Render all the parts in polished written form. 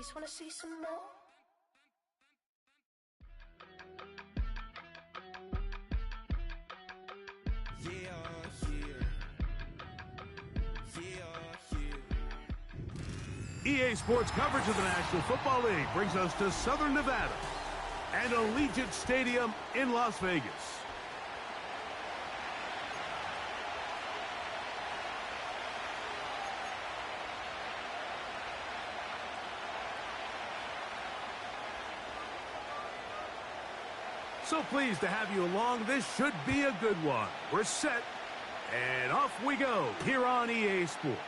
just want to see some more. EA Sports coverage of the National Football League brings us to Southern Nevada and Allegiant Stadium in Las Vegas. So pleased to have you along. This should be a good one. We're set, and off we go here on EA Sports.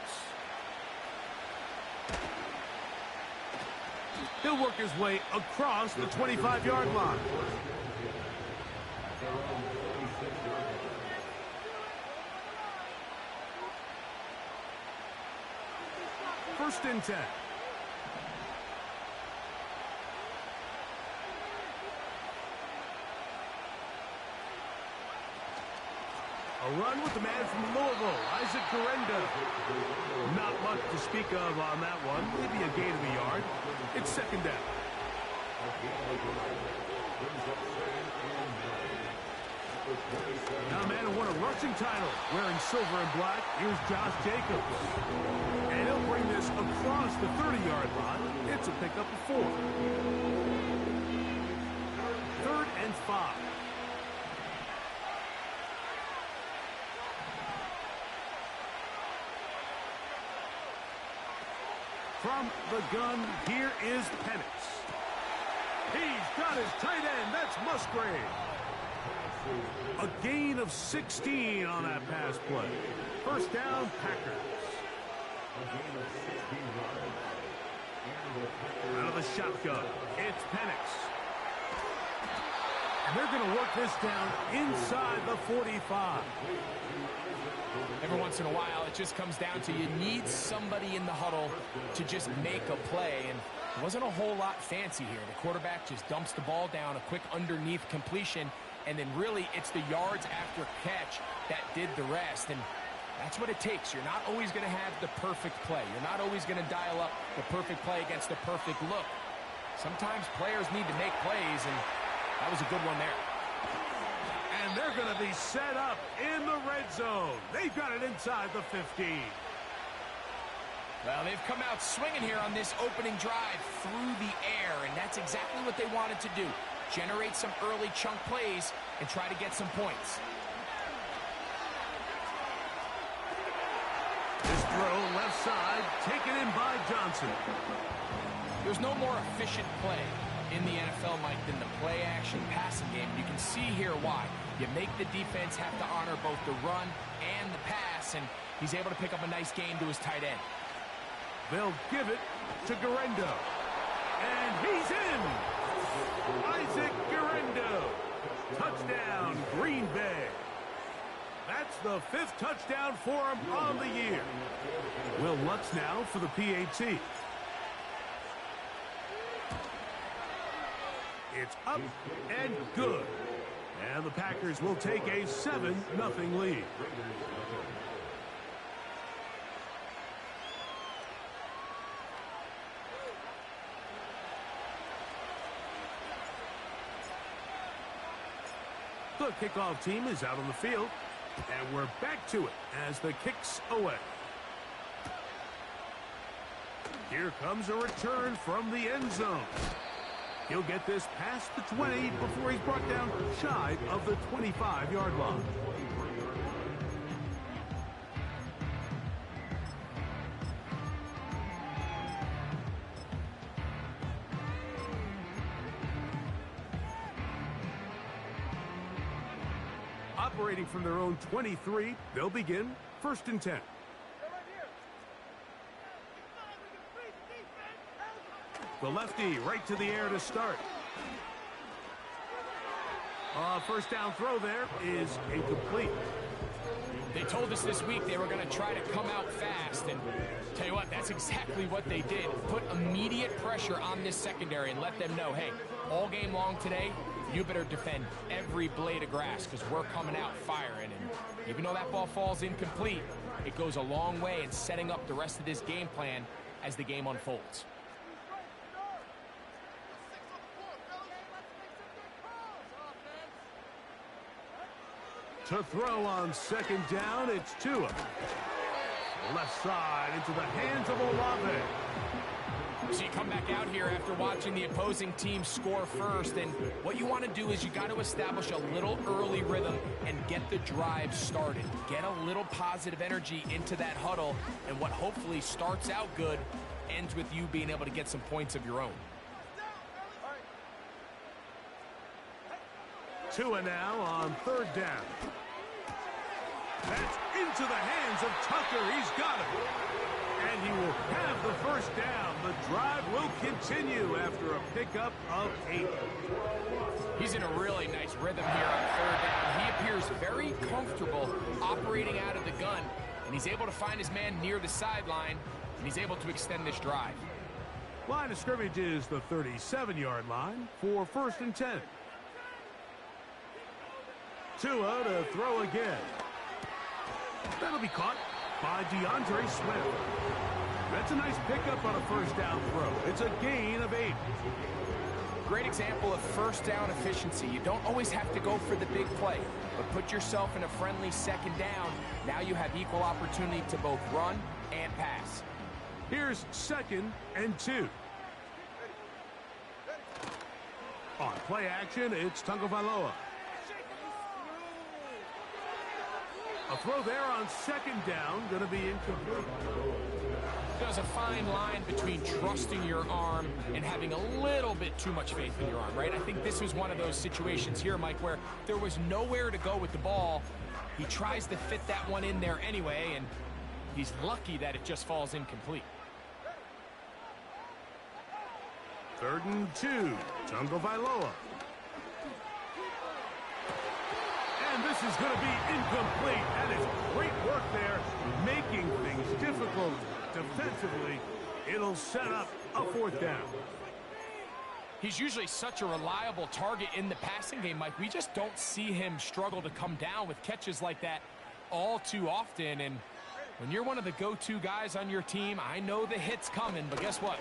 He'll work his way across the 25-yard line. First and 10. A run with the man from Louisville, Isaac Garenda. Not much to speak of on that one. Maybe a gain of a yard. It's second down. Now a man who won a rushing title wearing silver and black. Here's Josh Jacobs. And he'll bring this across the 30-yard line. It's a pickup of 4. Third and 5. From the gun, here is Penix. He's got his tight end. That's Musgrave. A gain of 16 on that pass play. First down, Packers. Out of the shotgun, it's Penix. And they're going to work this down inside the 45. Every once in a while, it just comes down to you need somebody in the huddle to just make a play, and it wasn't a whole lot fancy here. The quarterback just dumps the ball down, a quick underneath completion, and then really it's the yards after catch that did the rest, and that's what it takes. You're not always going to have the perfect play. You're not always going to dial up the perfect play against the perfect look. Sometimes players need to make plays, and that was a good one there. And they're going to be set up in the red zone. They've got it inside the 15. Well, they've come out swinging here on this opening drive through the air, and that's exactly what they wanted to do. Generate some early chunk plays and try to get some points. This throw left side, taken in by Johnson. There's no more efficient play in the NFL, Mike, than the play-action passing game. You can see here why. You make the defense have to honor both the run and the pass, and he's able to pick up a nice gain to his tight end. They'll give it to Garendo. And he's in! Isaac Garendo. Touchdown, Green Bay. That's the 5th touchdown for him on the year. Will Lutz now for the PAT. It's up and good. And the Packers will take a 7-0 lead. The kickoff team is out on the field. And we're back to it as the kick's away. Here comes a return from the end zone. He'll get this past the 20 before he's brought down shy of the 25-yard line. Operating from their own 23, they'll begin first and 10. The lefty right to the air to start. First down throw there is incomplete. They told us this week they were going to try to come out fast, and tell you what, that's exactly what they did. Put immediate pressure on this secondary and let them know, hey, all game long today, you better defend every blade of grass because we're coming out firing. And even though that ball falls incomplete, it goes a long way in setting up the rest of this game plan as the game unfolds. To throw on second down, it's Tua. Left side into the hands of Olave. So you come back out here after watching the opposing team score first, and what you want to do is you got to establish a little early rhythm and get the drive started. Get a little positive energy into that huddle, and what hopefully starts out good ends with you being able to get some points of your own. Tua now on third down. That's into the hands of Tucker. He's got it. And he will have the first down. The drive will continue after a pickup of 8. He's in a really nice rhythm here on third down. He appears very comfortable operating out of the gun, and he's able to find his man near the sideline, and he's able to extend this drive. Line of scrimmage is the 37-yard line for 1st and 10. Tua to throw again. That'll be caught by DeAndre Swift. That's a nice pickup on a first down throw. It's a gain of 8. Great example of first down efficiency. You don't always have to go for the big play, but put yourself in a friendly second down. Now you have equal opportunity to both run and pass. Here's 2nd and 2. On play action, it's Tagovailoa. A throw there on second down, going to be incomplete. There's a fine line between trusting your arm and having a little bit too much faith in your arm, right? I think this was one of those situations here, Mike, where there was nowhere to go with the ball. He tries to fit that one in there anyway, and he's lucky that it just falls incomplete. 3rd and 2, Tagovailoa. And this is going to be incomplete. That is great work there, making things difficult defensively. It'll set up a 4th down. He's usually such a reliable target in the passing game, Mike. We just don't see him struggle to come down with catches like that all too often. And when you're one of the go-to guys on your team, I know the hit's coming, but guess what?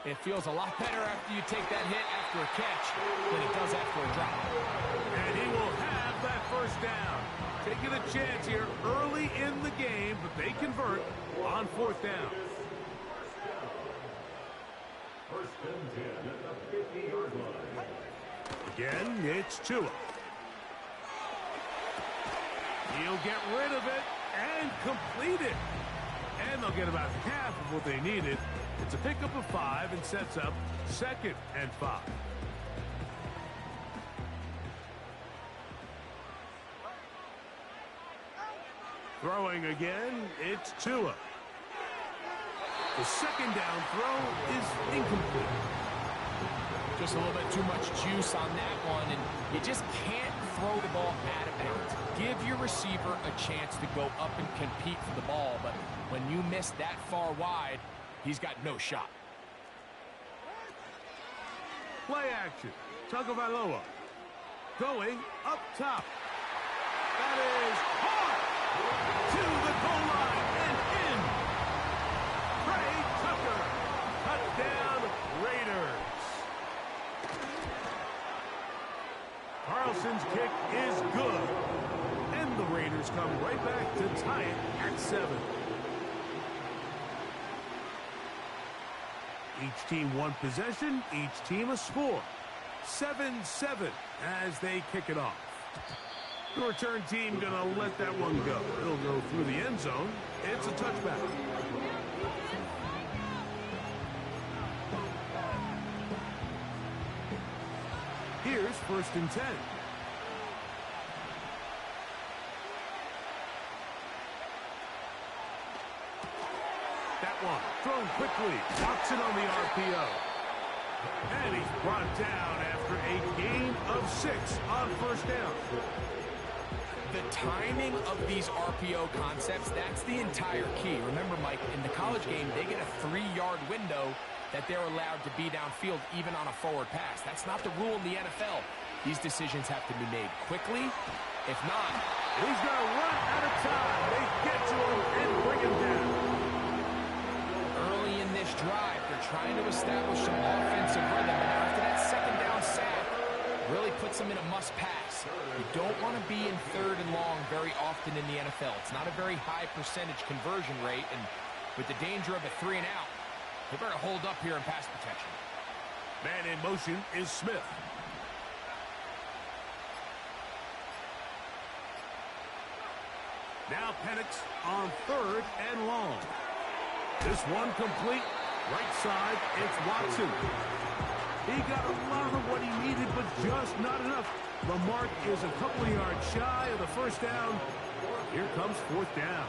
It feels a lot better after you take that hit after a catch than it does after a drop. And he will have that first down. Taking a chance here early in the game, but they convert on 4th down. 1st and 10 at the 50-yard line. Again, it's Tua. He'll get rid of it and complete it. And they'll get about half of what they needed. It's a pickup of 5 and sets up 2nd and 5. Throwing again, it's Tua. The second down throw is incomplete. Just a little bit too much juice on that one, and you just can't throw the ball out of bounds. Give your receiver a chance to go up and compete for the ball, but when you miss that far wide, he's got no shot. Play action. Tagovailoa going up top. That is hard to the goal line and in. Trey Tucker. Touchdown Raiders. Carlson's kick is good. And the Raiders come right back to tie it at 7. Each team one possession, each team a score. 7-7 as they kick it off. The return team going to let that one go. It'll go through the end zone. It's a touchback. Here's 1st and 10. That one thrown quickly. Watson on the RPO. And he's brought down after a gain of 6 on 1st down. The timing of these RPO concepts, that's the entire key. Remember, Mike, in the college game, they get a 3-yard window that they're allowed to be downfield even on a forward pass. That's not the rule in the NFL. These decisions have to be made quickly. If not, he's going to run out of time. They get to him and bring him down. Early in this drive, they're trying to establish some offensive rhythm, and after that second down sack, really puts puts them in a must-pass. You don't want to be in 3rd and long very often in the NFL. It's not a very high percentage conversion rate, and with the danger of a 3 and out, they better hold up here in pass protection. Man in motion is Smith. Now Penix on 3rd and long. This one complete. Right side, it's Watson. He got a lot of what he needed, but just not enough. The mark is a couple of yards shy of the first down. Here comes 4th down.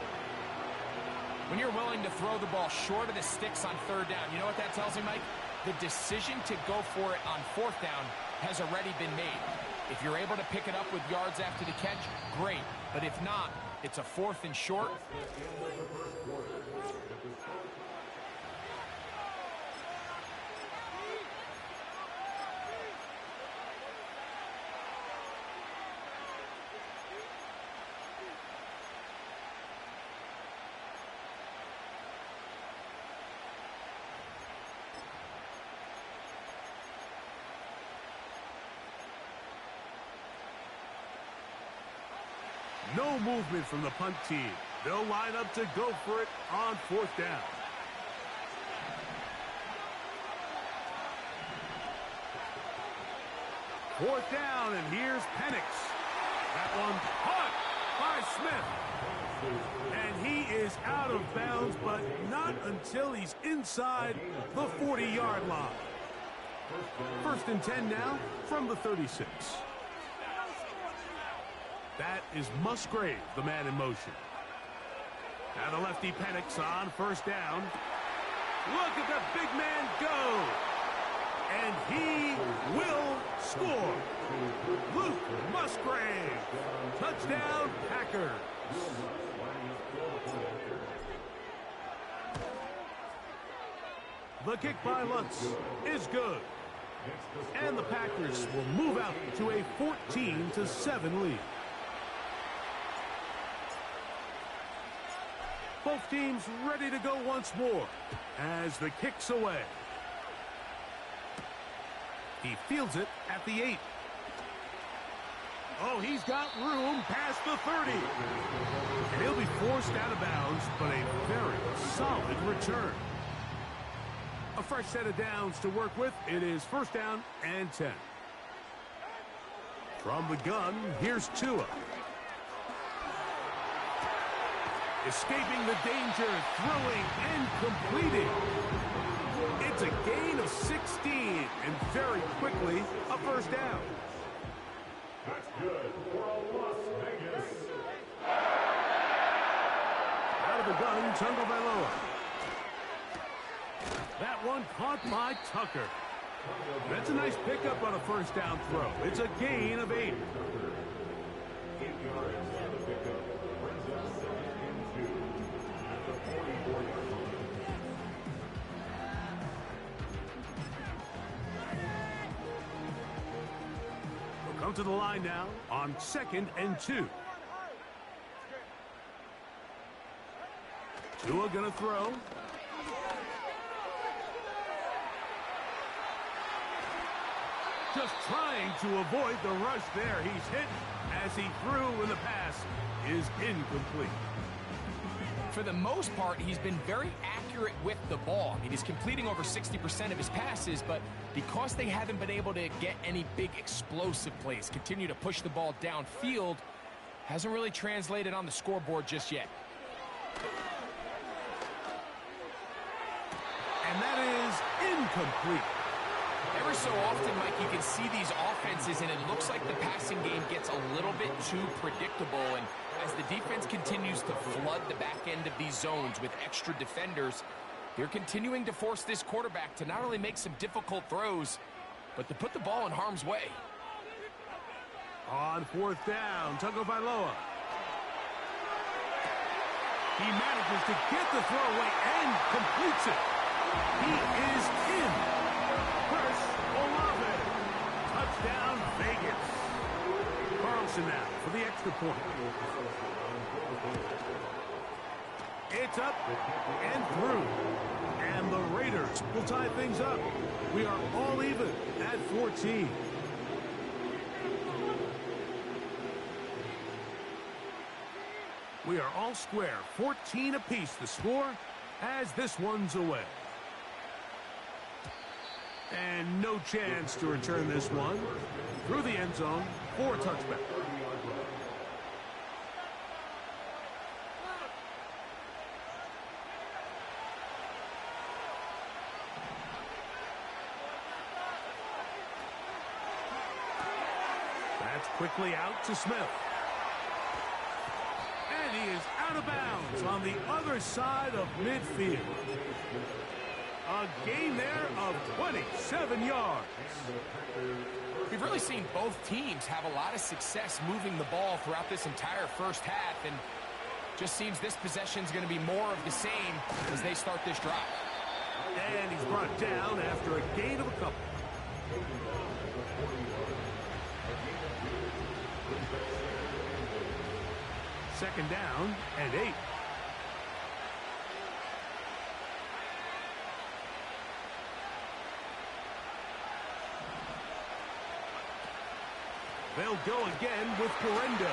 When you're willing to throw the ball short of the sticks on 3rd down, you know what that tells me, Mike? The decision to go for it on 4th down has already been made. If you're able to pick it up with yards after the catch, great. But if not, it's a 4th and short. No movement from the punt team. They'll line up to go for it on 4th down. Fourth down, and here's Penix. That one caught by Smith. And he is out of bounds, but not until he's inside the 40-yard line. 1st and 10 now from the 36. That is Musgrave, the man in motion. Now the lefty Penix on 1st down. Look at the big man go. And he will score. Luke Musgrave. Touchdown, Packers. The kick by Lutz is good. And the Packers will move out to a 14-7 lead. Both teams ready to go once more as the kick's away. He fields it at the 8. Oh, he's got room past the 30. And he'll be forced out of bounds, but a very solid return. A fresh set of downs to work with. It is 1st down and 10. From the gun, here's Tua. Escaping the danger, throwing and completing. It's a gain of 16, and very quickly, a 1st down. That's good for Las Vegas. Out of the gun, Tagovailoa. That one caught by Tucker. That's a nice pickup on a 1st down throw. It's a gain of 8. Come to the line now on 2nd and 2. Tua gonna throw. Just trying to avoid the rush there. He's hit as he threw, and the pass is incomplete. For the most part, he's been very accurate with the ball. I mean, he's completing over 60% of his passes, but because they haven't been able to get any big explosive plays, continue to push the ball downfield, hasn't really translated on the scoreboard just yet. And that is incomplete. Every so often, Mike, you can see these offenses, and it looks like the passing game gets a little bit too predictable. And as the defense continues to flood the back end of these zones with extra defenders, they're continuing to force this quarterback to not only make some difficult throws, but to put the ball in harm's way. On 4th down, Tagovailoa. He manages to get the throw away and completes it. He is in. Chris Olave. Touchdown, Vegas. Carlson now for the extra point. It's up and through. And the Raiders will tie things up. We are all even at 14. We are all square, 14 apiece the score as this one's away. And no chance to return this one through the end zone for a touchback. That's quickly out to Smith. And he is out of bounds on the other side of midfield. A gain there of 27 yards. We've really seen both teams have a lot of success moving the ball throughout this entire first half, and just seems this possession is going to be more of the same as they start this drive. And he's brought down after a gain of a couple. Second down and 8. They'll go again with Guerrero.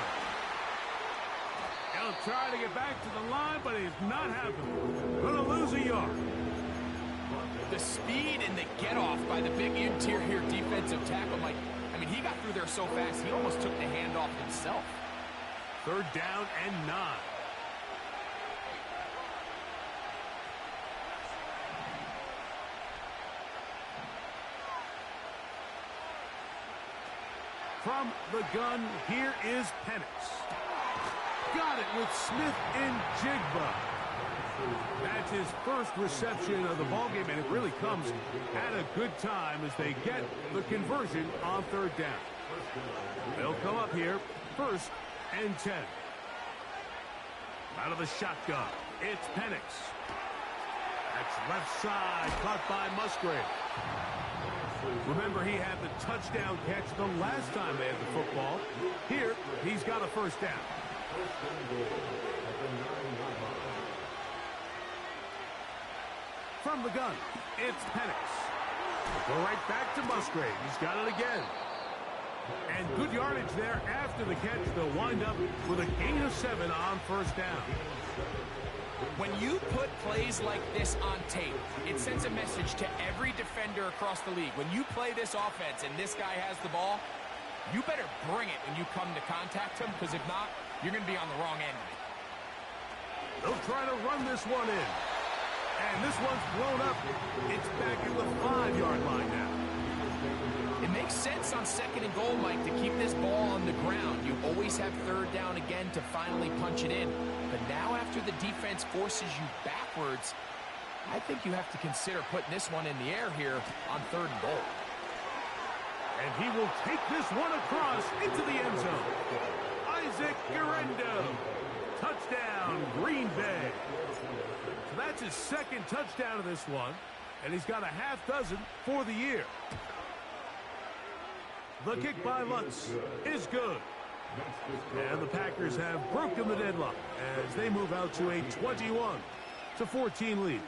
He'll try to get back to the line, but he's not happening. Gonna lose a yard. The speed and the get-off by the big interior defensive tackle, Mike. I mean, he got through there so fast, he almost took the handoff himself. Third down and 9. From the gun, here is Penix. Got it with Smith and Jigba. That's his first reception of the ballgame, and it really comes at a good time as they get the conversion on third down. They'll come up here, first and 10. Out of the shotgun, it's Penix. That's left side, caught by Musgrave. Remember, he had the touchdown catch the last time they had the football. Here, he's got a first down. From the gun, it's Penix. Go right back to Musgrave. He's got it again. And good yardage there after the catch. They'll wind up with a gain of 7 on first down. When you put plays like this on tape, it sends a message to every defender across the league. When you play this offense and this guy has the ball, you better bring it when you come to contact him, because if not, you're going to be on the wrong end of it. They'll try to run this one in. And this one's blown up. It's back in the 5-yard line now. It makes sense on second and goal, Mike, to keep this ball on the ground. You always have third down again to finally punch it in. But now after the defense forces you backwards, I think you have to consider putting this one in the air here on third and goal. And he will take this one across into the end zone. Isaac Guerrero. Touchdown, Green Bay. So that's his second touchdown of this one. And he's got a half dozen for the year. The kick by Lutz is good. And the Packers have broken the deadlock as they move out to a 21-14 lead.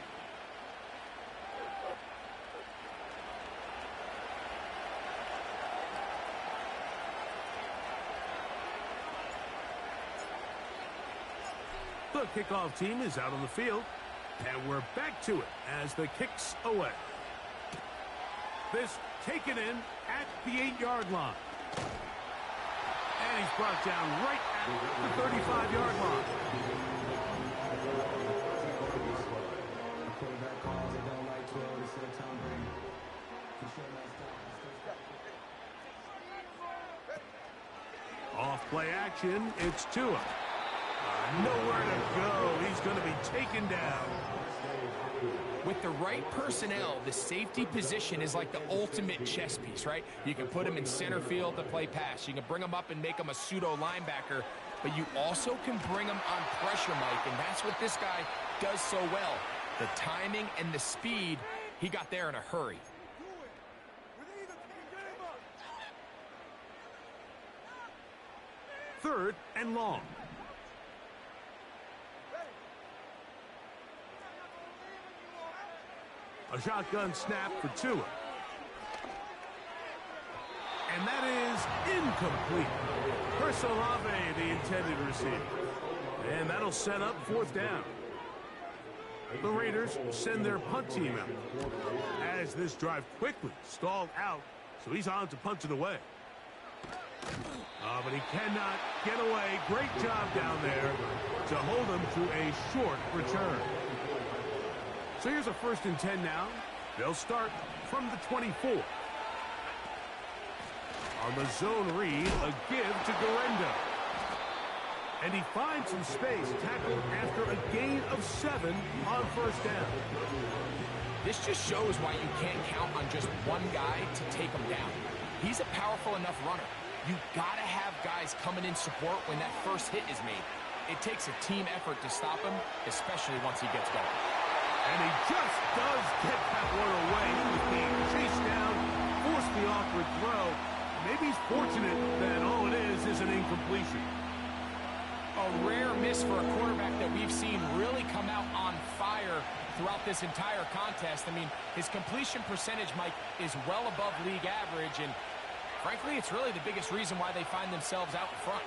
The kickoff team is out on the field, and we're back to it as the kick's away. This taken in at the 8-yard line. And he's brought down right at the 35-yard line. Off play action, it's Tua. Nowhere to go. He's going to be taken down. With the right personnel, the safety position is like the ultimate chess piece, right? You can put him in center field to play pass. You can bring him up and make him a pseudo linebacker, but you also can bring him on pressure, Mike, and that's what this guy does so well. The timing and the speed, he got there in a hurry. Third and long. A shotgun snap for Tua. And that is incomplete. Chris Olave, the intended receiver. And that'll set up fourth down. The Raiders send their punt team out as this drive quickly stalled out, so he's on to punt it away. But he cannot get away. Great job down there to hold him to a short return. So here's a 1st and 10 now. They'll start from the 24. On the zone read, a give to Guerrero. And he finds some space, tackled after a gain of 7 on 1st down. This just shows why you can't count on just one guy to take him down. He's a powerful enough runner. You've got to have guys coming in support when that first hit is made. It takes a team effort to stop him, especially once he gets going. And he just does get that one away. He was being chased down, forced the awkward throw. Maybe he's fortunate that all it is an incompletion. A rare miss for a quarterback that we've seen really come out on fire throughout this entire contest. I mean, his completion percentage, Mike, is well above league average, and frankly, it's really the biggest reason why they find themselves out in front.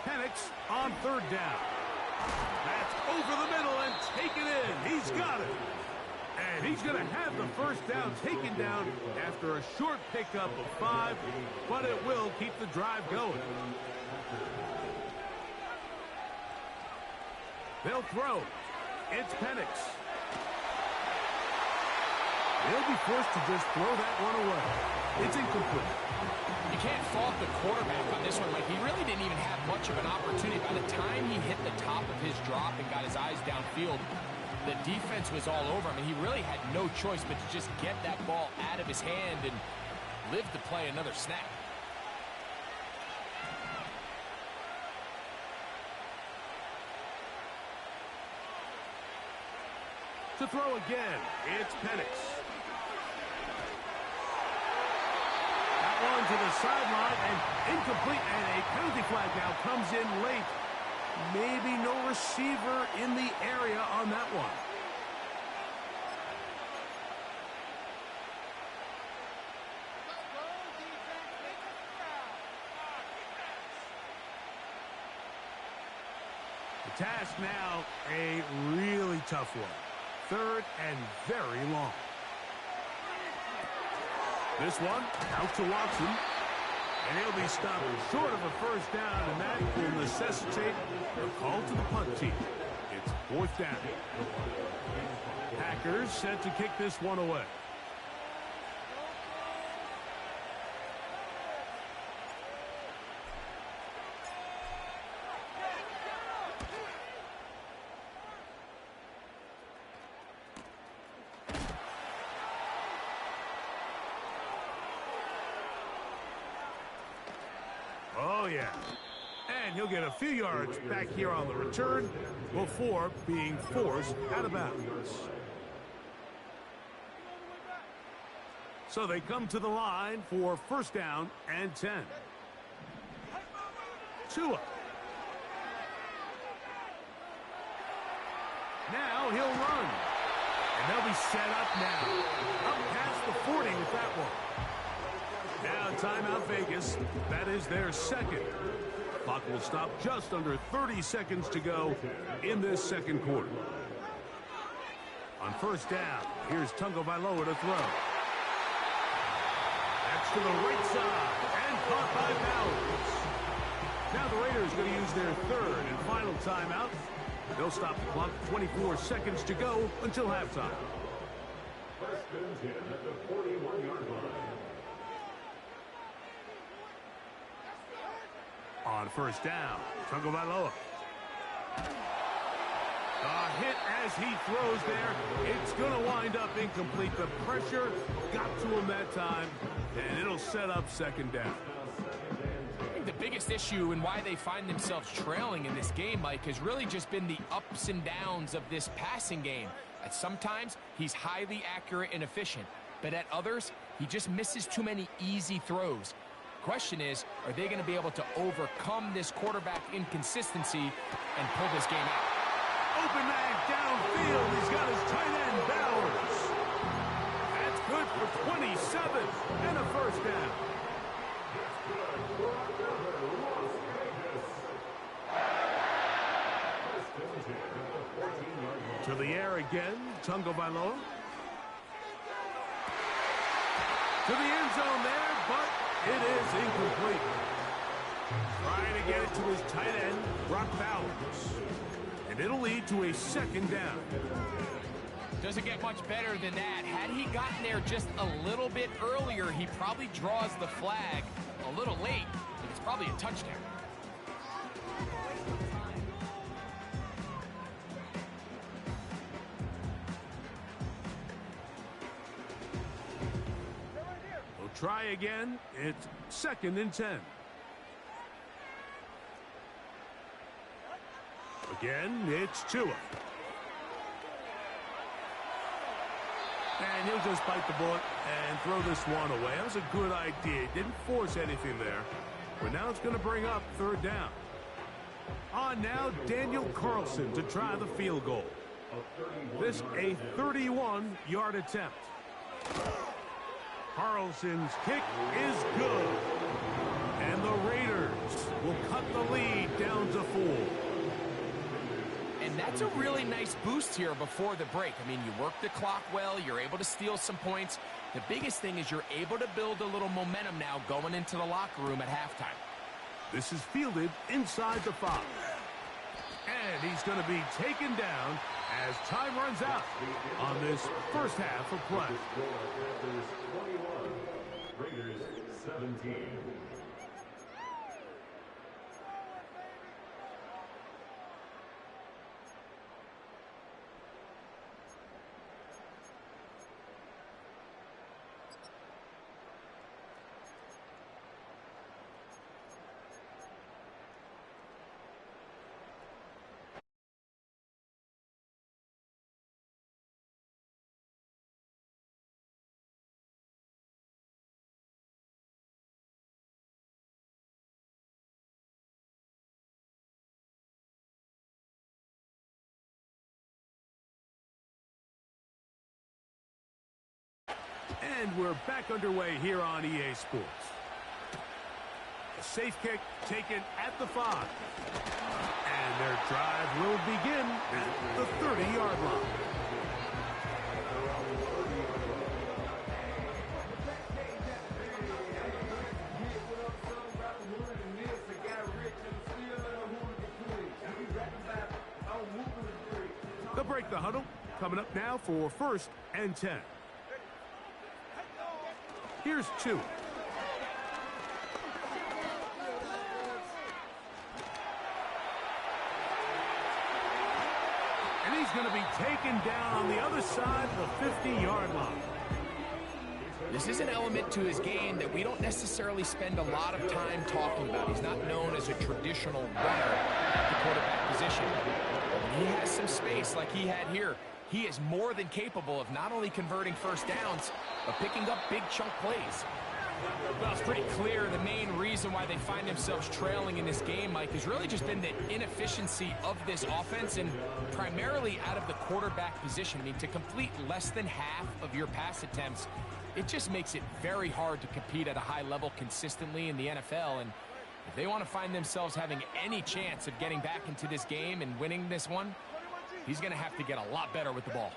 Penix on 3rd down. That's over the middle and taken in. He's got it. And he's going to have the 1st down taken down after a short pickup of 5, but it will keep the drive going. They'll throw. It's Penix. He'll be forced to just throw that one away. It's incomplete. You can't fault the quarterback on this one, Mike. He really didn't even have much of an opportunity. By the time he hit the top of his drop and got his eyes downfield, the defense was all over him, and he really had no choice but to just get that ball out of his hand and live to play another snap. To throw again, it's Penix. That one to the sideline and incomplete, and a penalty flag now comes in late. Maybe no receiver in the area on that one. The task now, a really tough one. 3rd and very long. This one out to Watson. And he'll be stopped short of a 1st down, and that will necessitate a call to the punt team. It's 4th down. Packers set to kick this one away. Oh, yeah. And he'll get a few yards back here on the return before being forced out of bounds. So they come to the line for 1st down and 10. Tua. Now he'll run. And they'll be set up now. Up past the 40 with that one. Now timeout Vegas. That is their 2nd. Clock will stop just under 30 seconds to go in this 2nd quarter. On 1st down, here's Tagovailoa to throw. That's to the right side and caught by Bowers. Now the Raiders going to use their 3rd and final timeout. They'll stop the clock 24 seconds to go until halftime. First and 10 at the 41-yard line. On 1st down, Tagovailoa. A hit as he throws there. It's going to wind up incomplete. The pressure got to him that time, and it'll set up 2nd down. I think the biggest issue and why they find themselves trailing in this game, Mike, has really just been the ups and downs of this passing game. At sometimes, he's highly accurate and efficient, but at others, he just misses too many easy throws. Question is, are they going to be able to overcome this quarterback inconsistency and pull this game out? Open man downfield. He's got his tight end Bowers. That's good for 27 and a first down. To the air again, Tagovailoa. To the end zone there, but it is incomplete. Trying to get it to his tight end, Brock Bowers. And it'll lead to a second down. Doesn't get much better than that. Had he gotten there just a little bit earlier, he probably draws the flag a little late. It's probably a touchdown. We'll try again. It's 2nd and 10. Again, it's Tua. And he'll just bite the bullet and throw this one away. That was a good idea. Didn't force anything there. But now it's going to bring up 3rd down. On now, Daniel Carlson to try the field goal. This a 31-yard attempt. Carlson's kick is good. And the Raiders will cut the lead down to 4. And that's a really nice boost here before the break. I mean, you work the clock well. You're able to steal some points. The biggest thing is you're able to build a little momentum now going into the locker room at halftime. This is fielded inside the 5. And he's going to be taken down as time runs out on this first half of play. Raiders 17. And we're back underway here on EA Sports. A safe kick taken at the 5. And their drive will begin at the 30-yard line. They'll break the huddle. Coming up now for 1st and 10. Here's 2. And he's going to be taken down on the other side of the 50-yard line. This is an element to his game that we don't necessarily spend a lot of time talking about. He's not known as a traditional runner at the quarterback position. When he has some space like he had here, he is more than capable of not only converting first downs, but picking up big chunk plays. Well, it's pretty clear the main reason why they find themselves trailing in this game, Mike, has really just been the inefficiency of this offense and primarily out of the quarterback position. I mean, to complete less than half of your pass attempts, it just makes it very hard to compete at a high level consistently in the NFL. And if they want to find themselves having any chance of getting back into this game and winning this one, he's going to have to get a lot better with the ball.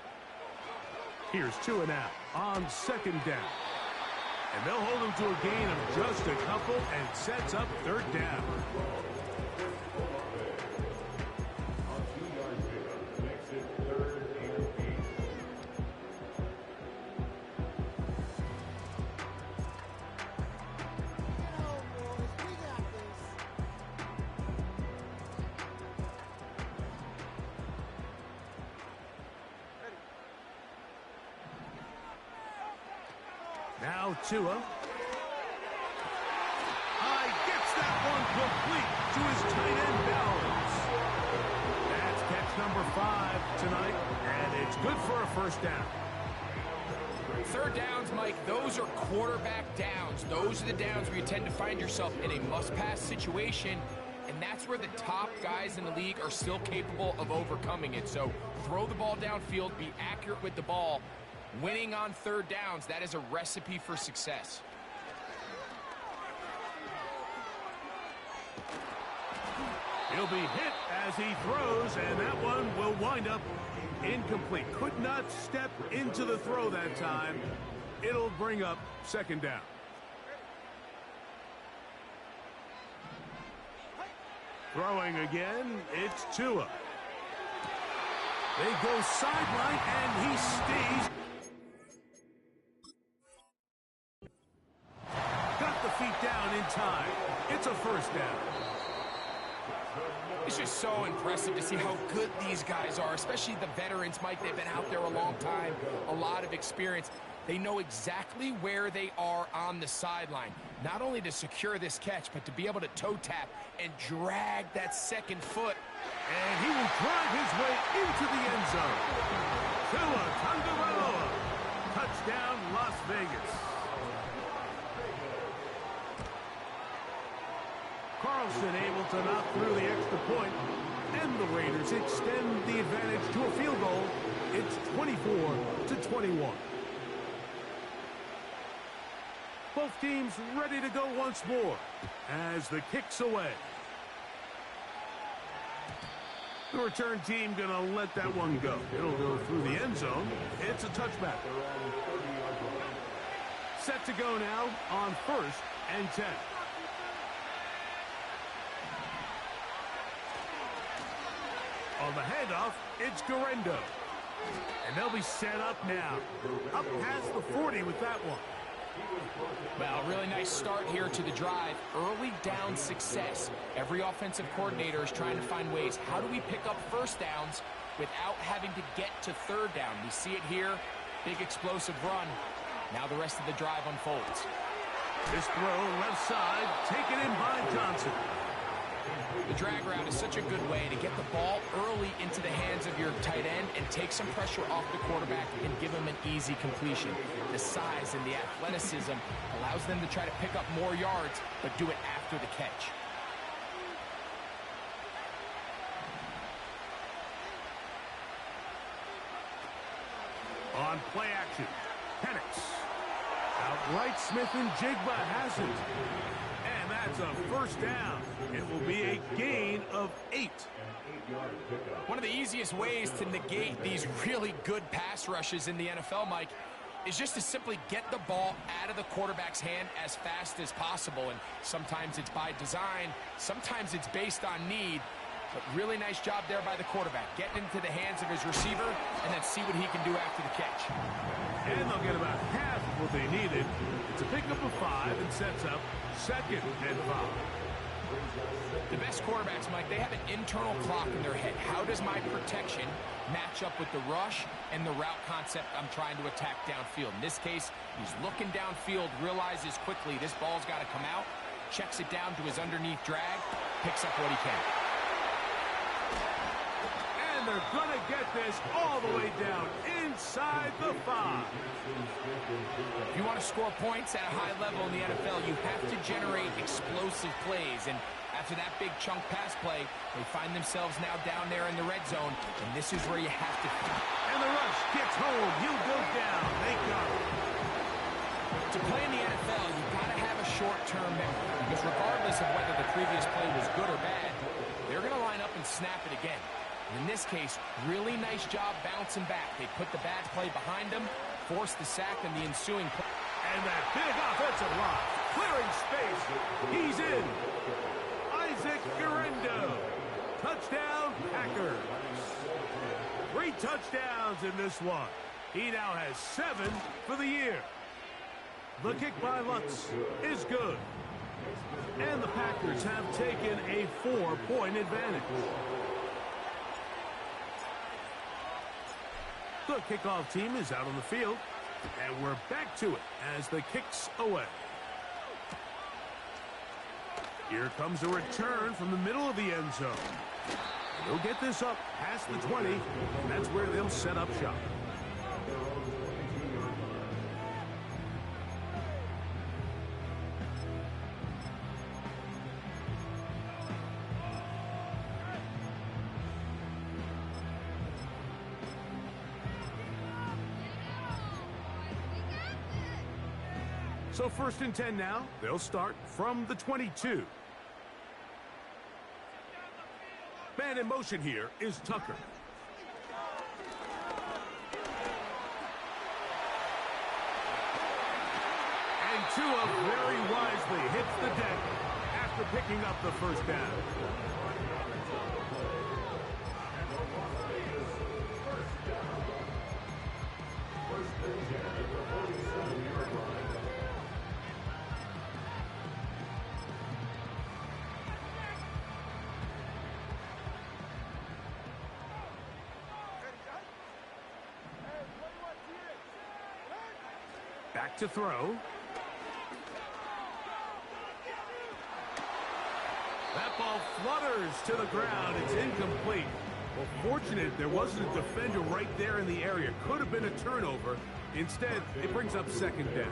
Here's Tua now on 2nd down. And they'll hold him to a gain of just a couple and sets up 3rd down. Now Tua. Gets that one complete to his tight end Bowers. That's catch number 5 tonight, and it's good for a 1st down. Third downs, Mike, those are quarterback downs. Those are the downs where you tend to find yourself in a must-pass situation, and that's where the top guys in the league are still capable of overcoming it. So throw the ball downfield, be accurate with the ball. Winning on third downs, that is a recipe for success. He'll be hit as he throws, and that one will wind up incomplete. Could not step into the throw that time. It'll bring up second down. Throwing again, it's Tua. They go sideline, and he stays. Got the feet down in time. It's a first down. It's just so impressive to see how good these guys are, especially the veterans, Mike. They've been out there a long time, a lot of experience. They know exactly where they are on the sideline, not only to secure this catch, but to be able to toe tap and drag that second foot. And he will drive his way into the end zone. Tua Tagovailoa. Touchdown, Las Vegas. Carlson able to knock through the extra point, and the Raiders extend the advantage to a field goal. It's 24-21. Both teams ready to go once more as the kick's away. The return team gonna let that one go. It'll go through the end zone. It's a touchback. Set to go now on 1st and 10. On the handoff, it's Guerrero. And they'll be set up now. Up past the 40 with that one. Well, really nice start here to the drive. Early down success. Every offensive coordinator is trying to find ways. How do we pick up first downs without having to get to third down? We see it here. Big explosive run. Now the rest of the drive unfolds. This throw left side, taken in by Johnson. The drag route is such a good way to get the ball early into the hands of your tight end and take some pressure off the quarterback and give him an easy completion. The size and the athleticism allows them to try to pick up more yards, but do it after the catch. On play action, Penix. Outright Smith and Jigba has it. And that's a first down. It will be a gain of 8. One of the easiest ways to negate these really good pass rushes in the NFL, Mike, is just to simply get the ball out of the quarterback's hand as fast as possible. And sometimes it's by design, sometimes it's based on need. But really nice job there by the quarterback. Getting into the hands of his receiver and then see what he can do after the catch. And they'll get about half of what they needed. It's a pickup of 5 and sets up 2nd and 5. The best quarterbacks, Mike, they have an internal clock in their head. How does my protection match up with the rush and the route concept I'm trying to attack downfield? In this case, he's looking downfield, realizes quickly this ball's got to come out, checks it down to his underneath drag, picks up what he can. And they're going to get this all the way down inside the 5. If you want to score points at a high level in the NFL, you have to generate explosive plays. And after that big chunk pass play, they find themselves now down there in the red zone. And this is where you have to... And the rush gets home. He'll go down. They got it. To play in the NFL, you've got to have a short-term memory. Because regardless of whether the previous play was good or bad, they're going to line up and snap it again. And in this case, really nice job bouncing back. They put the bad play behind them, forced the sack and the ensuing play. And that big offensive line, clearing space. He's in. Isaac Guerrero. Touchdown, Packers. 3 touchdowns in this one. He now has 7 for the year. The kick by Lutz is good. And the Packers have taken a 4-point advantage. The kickoff team is out on the field, and we're back to it as the kick's away. Here comes a return from the middle of the end zone. They'll get this up past the 20, and that's where they'll set up shop. So 1st and 10 now. They'll start from the 22. Man in motion here is Tucker. And Tua very wisely hits the deck after picking up the 1st down. Back to throw. That ball flutters to the ground. It's incomplete. Well, fortunate there wasn't a defender right there in the area. Could have been a turnover. Instead, it brings up 2nd down.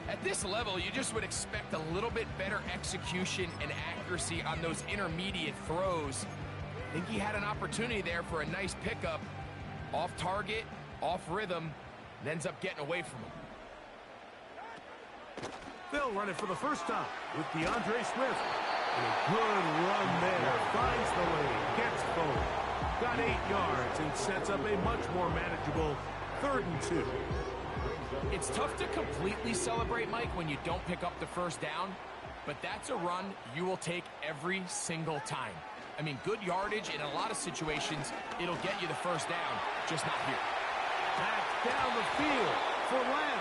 At this level, you just would expect a little bit better execution and accuracy on those intermediate throws. I think he had an opportunity there for a nice pickup. Off target, off rhythm, and ends up getting away from him. They'll run it for the 1st time with DeAndre Swift. And a good run there. Finds the lane, gets forward. Got 8 yards and sets up a much more manageable 3rd and 2. It's tough to completely celebrate, Mike, when you don't pick up the 1st down, but that's a run you will take every single time. I mean, good yardage in a lot of situations, it'll get you the 1st down, just not here. Back down the field for Lamb.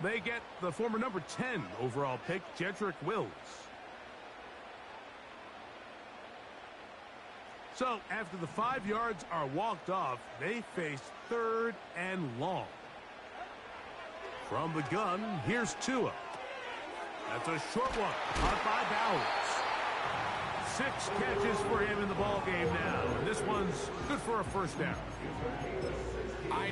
They get the former number 10 overall pick, Jedrick Wills. So, after the 5 yards are walked off, they face 3rd and long. From the gun, here's Tua. That's a short one, caught by Bowers. 6 catches for him in the ball game now. And this one's good for a 1st down. I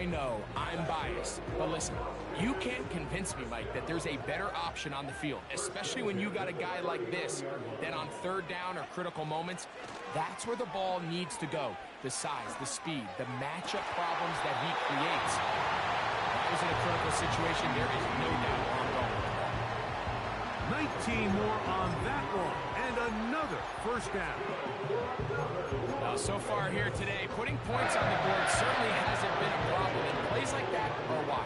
know, I'm biased. But listen, you can't convince me, Mike, that there's a better option on the field, especially when you got a guy like this, that on 3rd down or critical moments, that's where the ball needs to go. The size, the speed, the matchup problems that he creates. If I was in a critical situation, there is no doubt where I'm going with the ball. 19 more on that one, and another 1st down. Now, so far here today, putting points on the board certainly hasn't been a problem, and plays like that are why.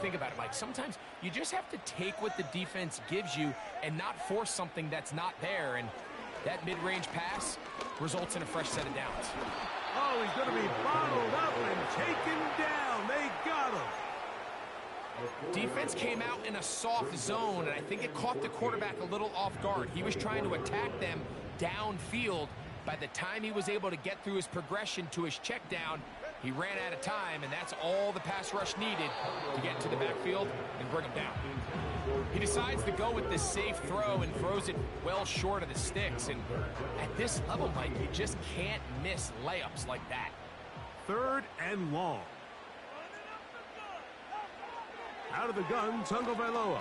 Think about it, Mike. Sometimes you just have to take what the defense gives you and not force something that's not there, and that mid-range pass results in a fresh set of downs. Oh, he's going to be bottled up and taken down. They got him. Defense came out in a soft zone, and I think it caught the quarterback a little off guard. He was trying to attack them downfield. By the time he was able to get through his progression to his check down, he ran out of time, and that's all the pass rush needed to get to the backfield and bring him down. He decides to go with the safe throw and throws it well short of the sticks. And at this level, Mike, you just can't miss layups like that. 3rd and long. Out of the gun, Tagovailoa.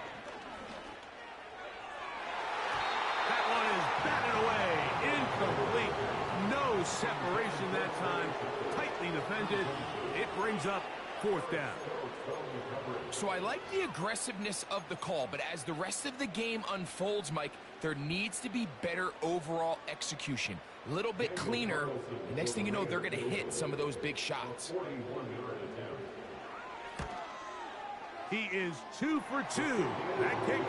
That one is batted away. Incomplete. No separation that time. Tightly defended. It brings up 4th down. So I like the aggressiveness of the call, but as the rest of the game unfolds, Mike, there needs to be better overall execution. A little bit cleaner. The next thing you know, they're going to hit some of those big shots. He is 2 for 2. That kick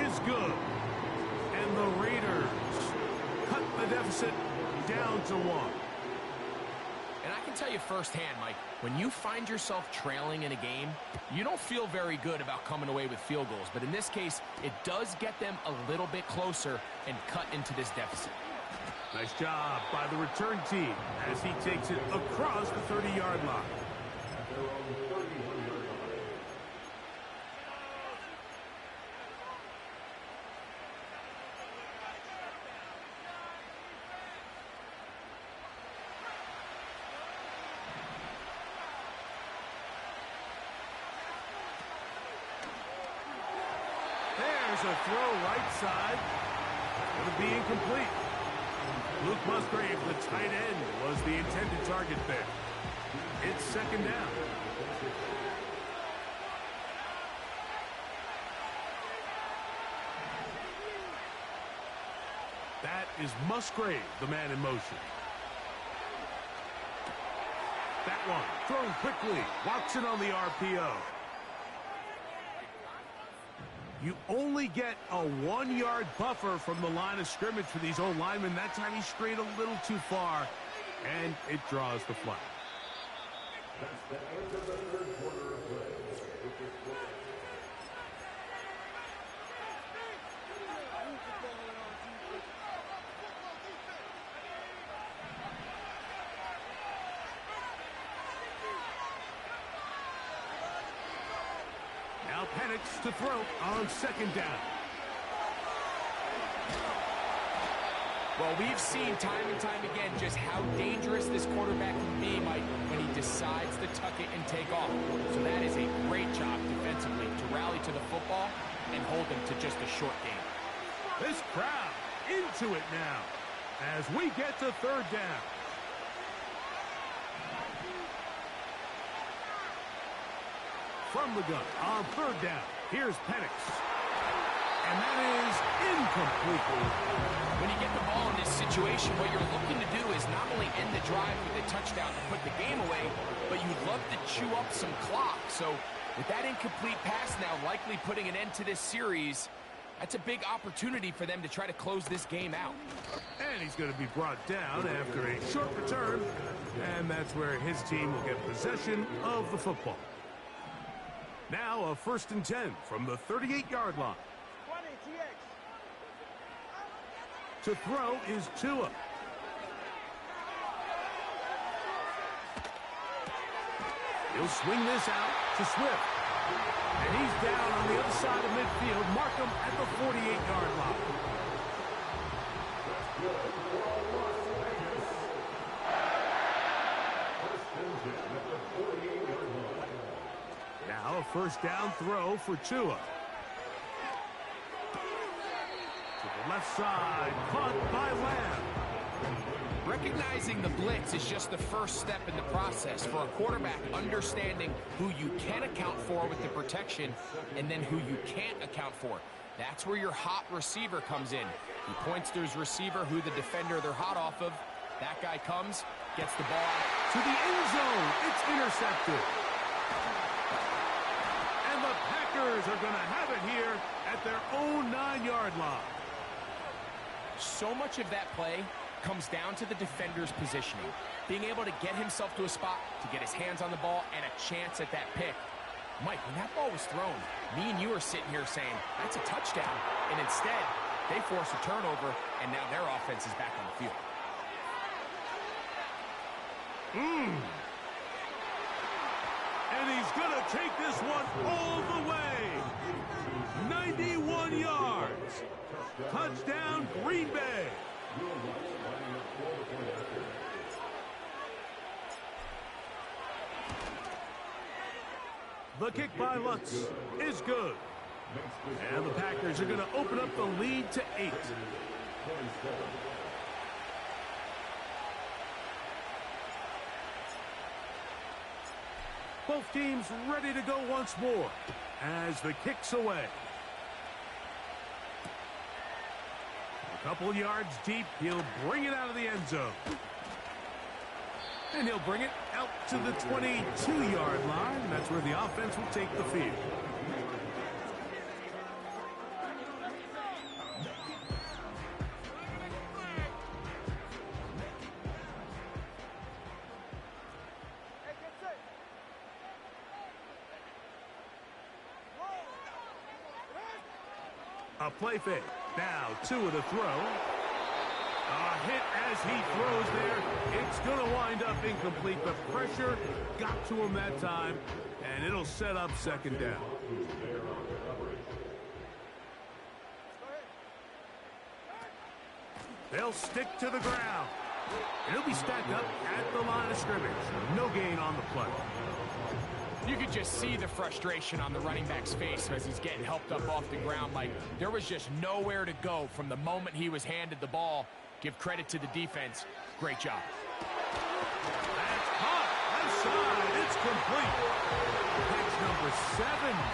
is good. And the Raiders cut the deficit down to 1. And I can tell you firsthand, Mike, when you find yourself trailing in a game, you don't feel very good about coming away with field goals. But in this case, it does get them a little bit closer and cut into this deficit. Nice job by the return team as he takes it across the 30-yard line. There's a throw right side. It'll be incomplete. Luke Musgrave, the tight end, was the intended target there. It's second down. That is Musgrave, the man in motion. That one thrown quickly. Watson on the RPO. You only get a 1-yard buffer from the line of scrimmage for these old linemen. That time he strayed a little too far, and it draws the flag. That's the end of the third quarter of play. Now Penix to throw on second down. Well, we've seen time and time again just how dangerous this quarterback can be, Mike, when he decides to tuck it and take off. So that is a great job defensively to rally to the football and hold him to just a short game. This crowd into it now as we get to third down. From the gun on third down, here's Penix. And that is incomplete. When you get the ball in this situation, what you're looking to do is not only end the drive with a touchdown to put the game away, but you'd love to chew up some clock. So with that incomplete pass now likely putting an end to this series, that's a big opportunity for them to try to close this game out. And he's going to be brought down after a short return. And that's where his team will get possession of the football. Now a 1st and 10 from the 38-yard line. To throw is Tua. He'll swing this out to Swift. And he's down on the other side of midfield. Mark him at the 48-yard line. Now a 1st down throw for Tua. To the left side, caught by Lamb. Recognizing the blitz is just the first step in the process for a quarterback, understanding who you can account for with the protection and then who you can't account for. That's where your hot receiver comes in. He points to his receiver, who the defender they're hot off of. That guy comes, gets the ball To the end zone, it's intercepted. And the Packers are going to have it here at their own 9-yard line. So much of that play comes down to the defender's positioning, being able to get himself to a spot, to get his hands on the ball, and a chance at that pick. Mike, when that ball was thrown, me and you are sitting here saying, that's a touchdown. And instead, they force a turnover, and now their offense is back on the field. And he's going to take this one all the way. 91 yards. Touchdown, Green Bay. The kick by Lutz is good. And the Packers are going to open up the lead to 8. Both teams ready to go once more as the kick's away. A couple yards deep, he'll bring it out of the end zone. And he'll bring it out to the 22-yard line. That's where the offense will take the field. A play fake. Now Tua to throw. A hit as he throws there. It's going to wind up incomplete, but pressure got to him that time, and it'll set up second down. They'll stick to the ground. And he'll be stacked up at the line of scrimmage. No gain on the play. You could just see the frustration on the running back's face as he's getting helped up off the ground. Like, there was just nowhere to go from the moment he was handed the ball. Give credit to the defense. Great job. That's caught. Outside. It's complete. Catch number 7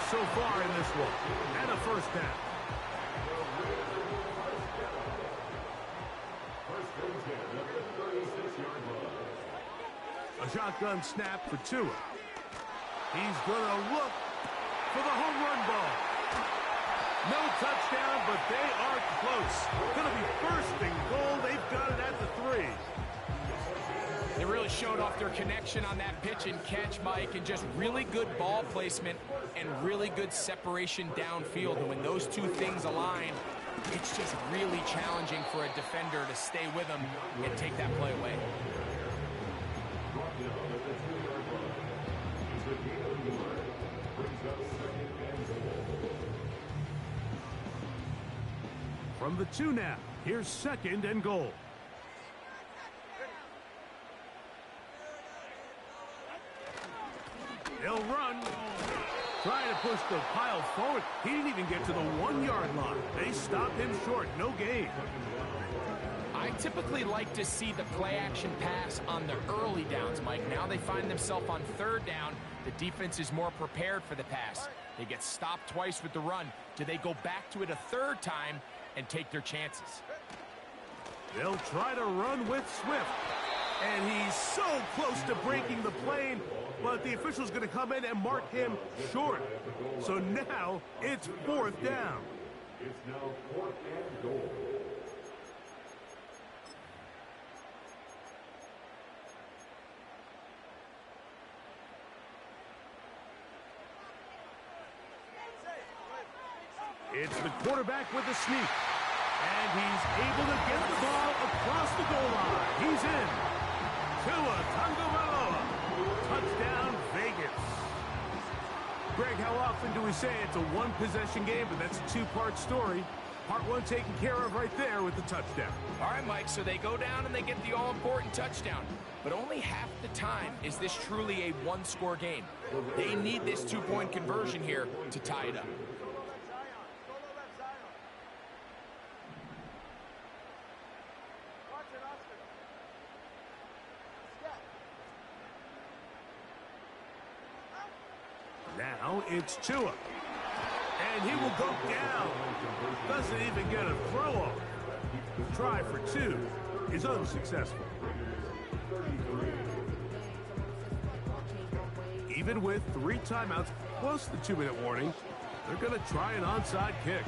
so far in this one. And a first down. A shotgun snap for Tua. He's going to look for the home run ball. No touchdown, but they are close. Going to be first and goal. They've got it at the 3. They really showed off their connection on that pitch and catch, Mike, and just really good ball placement and really good separation downfield. And when those two things align, it's just really challenging for a defender to stay with them and take that play away. From the 2 now, here's second and goal. He'll run. Trying to push the pile forward. He didn't even get to the 1-yard line. They stopped him short. No gain. I typically like to see the play-action pass on the early downs, Mike. Now they find themselves on 3rd down. The defense is more prepared for the pass. They get stopped twice with the run. Do they go back to it a 3rd time and take their chances? They'll try to run with Swift. And he's so close to breaking the plane, but the official's going to come in and mark him short. So now it's 4th down. It's now 4th and goal. It's the quarterback with the sneak. And he's able to get the ball across the goal line. He's in. Tua Tagovailoa. Touchdown, Vegas. Greg, how often do we say it's a 1-possession game, but that's a 2-part story? Part 1 taken care of right there with the touchdown. All right, Mike, so they go down and they get the all-important touchdown. But only half the time is this truly a 1-score game. They need this 2-point conversion here to tie it up. Now it's Tua. And he will go down. Doesn't even get a throw off. Try for 2 is unsuccessful. Even with 3 timeouts plus the 2-minute warning, they're going to try an onside kick.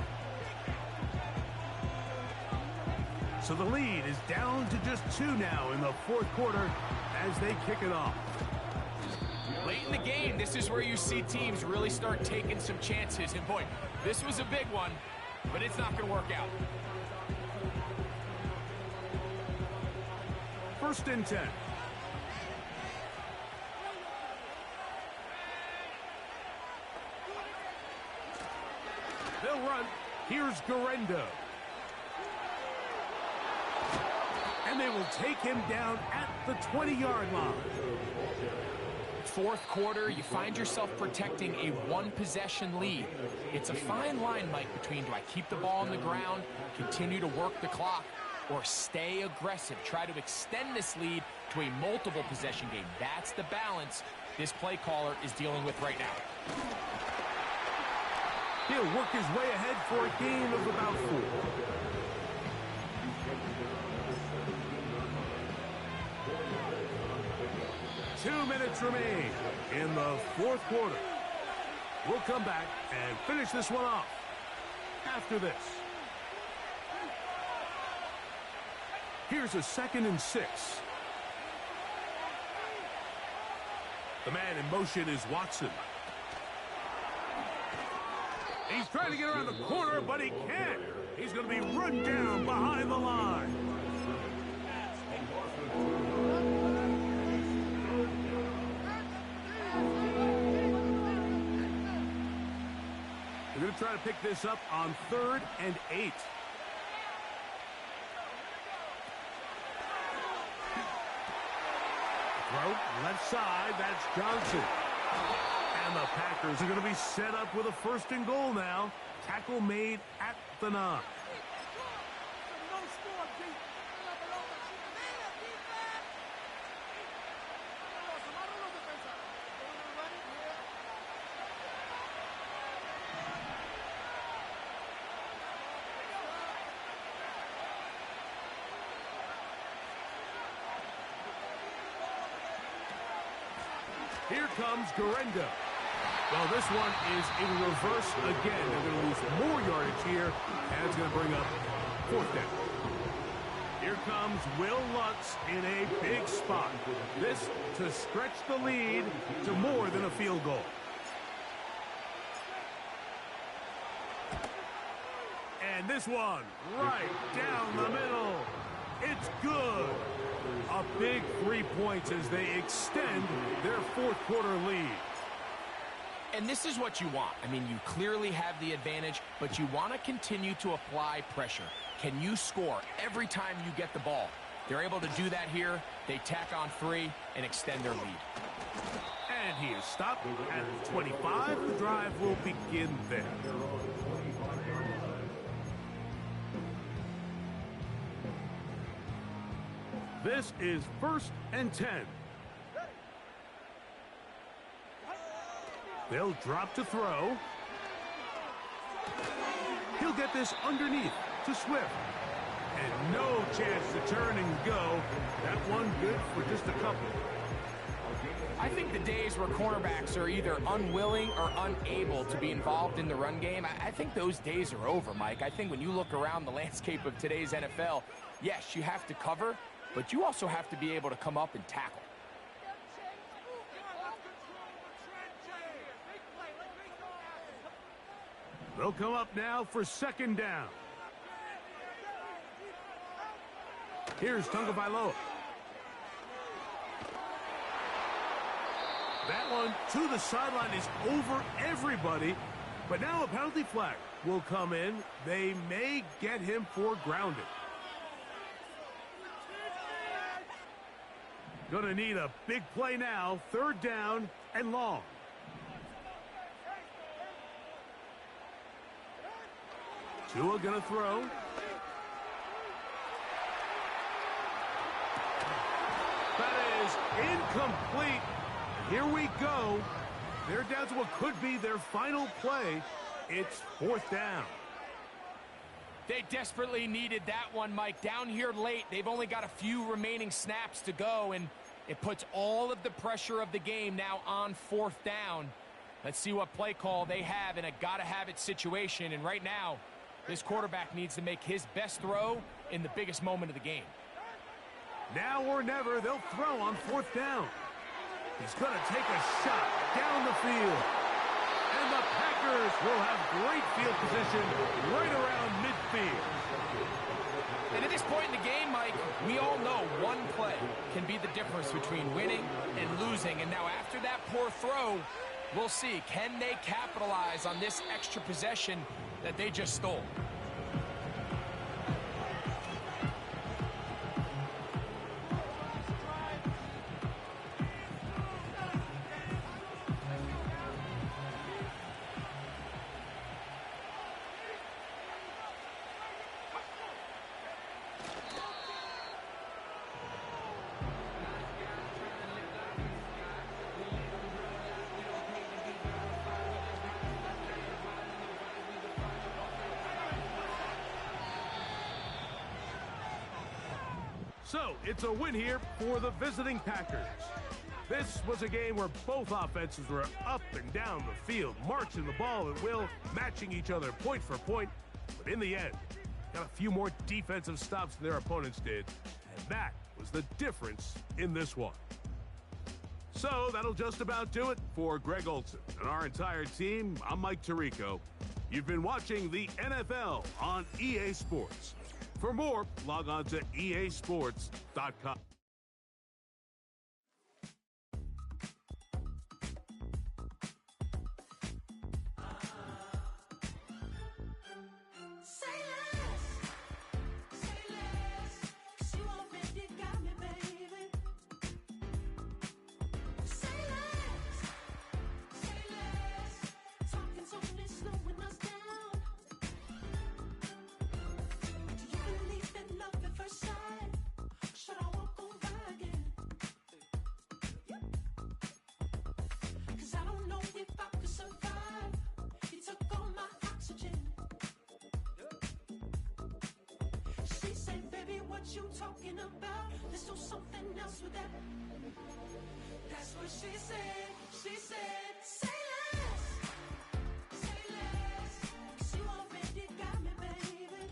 So the lead is down to just 2 now in the 4th quarter as they kick it off. Late in the game, this is where you see teams really start taking some chances. And boy, this was a big one, but it's not going to work out. 1st and 10. They'll run. Here's Garendo. And they will take him down at the 20-yard line. 4th quarter, you find yourself protecting a 1-possession lead. It's a fine line, Mike, between do I keep the ball on the ground, continue to work the clock, or stay aggressive, try to extend this lead to a multiple possession game. That's the balance this play caller is dealing with right now. He'll work his way ahead for a gain of about 4. Two minutes remain in the 4th quarter. We'll come back and finish this one off after this. Here's a 2nd and 6. The man in motion is Watson. He's trying to get around the corner, but he can't. He's going to be run down behind the line. We're going to try to pick this up on 3rd and 8. Throw, left side, that's Johnson. And the Packers are going to be set up with a 1st and goal now. Tackle made at the 9. Here comes Garendo. Well, this one is in reverse again. They're going to lose more yardage here, and it's going to bring up 4th down. Here comes Will Lutz in a big spot. This to stretch the lead to more than a field goal. And this one right down the middle. It's good. A big 3 points as they extend their 4th quarter lead. And this is what you want. I mean, you clearly have the advantage, but you want to continue to apply pressure. Can you score every time you get the ball? They're able to do that here. They tack on 3 and extend their lead. And he is stopped at 25. The drive will begin there. This is 1st and 10. They'll drop to throw. He'll get this underneath to Swift. And no chance to turn and go. That one good for just a couple. I think the days where cornerbacks are either unwilling or unable to be involved in the run game, I think those days are over, Mike. I think when you look around the landscape of today's NFL, yes, you have to cover, but you also have to be able to come up and tackle. They'll come up now for 2nd down. Here's Tagovailoa. That one to the sideline is over everybody, but now a penalty flag will come in. They may get him for grounded. Gonna need a big play now. 3rd down and long. Tua gonna throw. That is incomplete. Here we go. They're down to what could be their final play. It's 4th down. They desperately needed that one, Mike. Down here late, they've only got a few remaining snaps to go, and it puts all of the pressure of the game now on 4th down. Let's see what play call they have in a gotta-have-it situation, and right now, this quarterback needs to make his best throw in the biggest moment of the game. Now or never, they'll throw on 4th down. He's going to take a shot down the field. And the Packers will have great field position right around midfield. And at this point in the game, Mike, we all know one play can be the difference between winning and losing. And now after that poor throw, we'll see, can they capitalize on this extra possession that they just stole? So, it's a win here for the visiting Packers. This was a game where both offenses were up and down the field, marching the ball at will, matching each other point for point. But in the end, got a few more defensive stops than their opponents did, and that was the difference in this one. So, that'll just about do it for Greg Olson and our entire team. I'm Mike Tirico. You've been watching the NFL on EA Sports. For more, log on to easports.com. You talking about? Let's do something else with that. That's what she said. she said, say less, say less, 'cause you already got me, baby.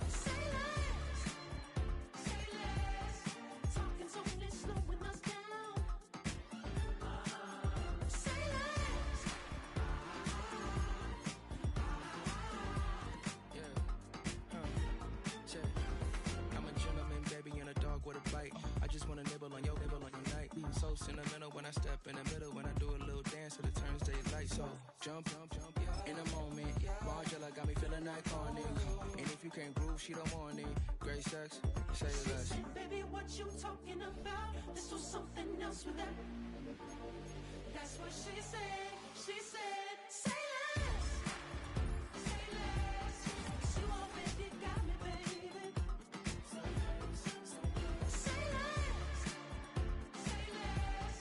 Say less, talking's only slowing us down. Say less. I'm a gentleman, baby, and a dog with a bite. I just wanna nibble on your night. So sentimental when I step in the middle. When I do a little dance, so the turns daylight. So jump, in a moment. Margella got me feeling iconic. And if you can't groove, she don't want it. Great sex, say She less. said, baby, what you talking about? This was something else with that. That's what she said. She said, say less, 'cause you already got me, baby. Say less,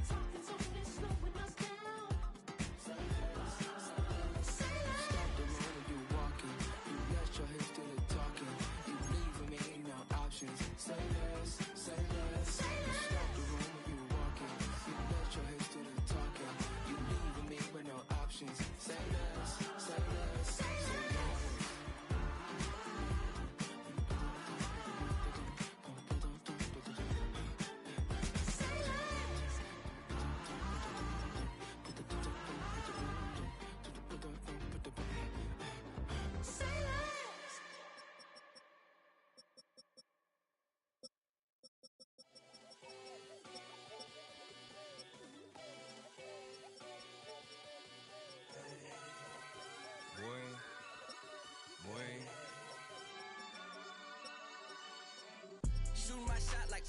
talking's only slowing us down. Say less. Stop the room when you walking. You let your hips do the talking. You leaving me no options. Say less, say less. Stop the room when you walking. You let your hips do the talking. You leaving me with no options. Say less, say less, say less. Say less. Boy. Shooting my shot like,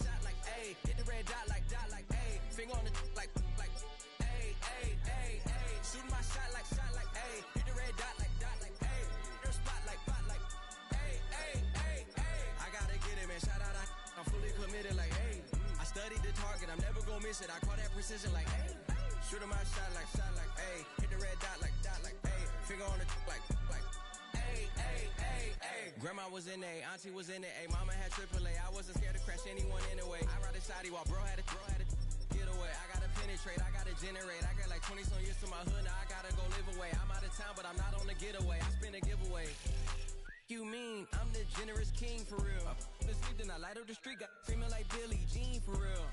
ayy. Hit the red dot like, ayy. Finger on the like, ayy, ayy, ayy, ayy. Shooting my shot like, ayy. Hit the red dot like, ayy. Your spot like, ayy, ayy, ayy, ayy. I gotta get it, man. Shout out, I'm fully committed like, ayy. I studied the target, I'm never gonna miss it. I call that precision like, ayy. Shooting my shot like, ayy. Hit the red dot like, ayy. Finger on the like, ayy, ayy, ayy, ayy. Grandma was in A, auntie was in A, mama had AAA. I wasn't scared to crash anyone anyway. I ride a shoddy while bro had to get away. I gotta penetrate, I gotta generate. I got like 20 some years to my hood, now I gotta go live away. I'm out of town, but I'm not on the getaway. I spin a giveaway. You mean I'm the generous king for real? This week then I light up the street, got screaming like Billie Jean for real.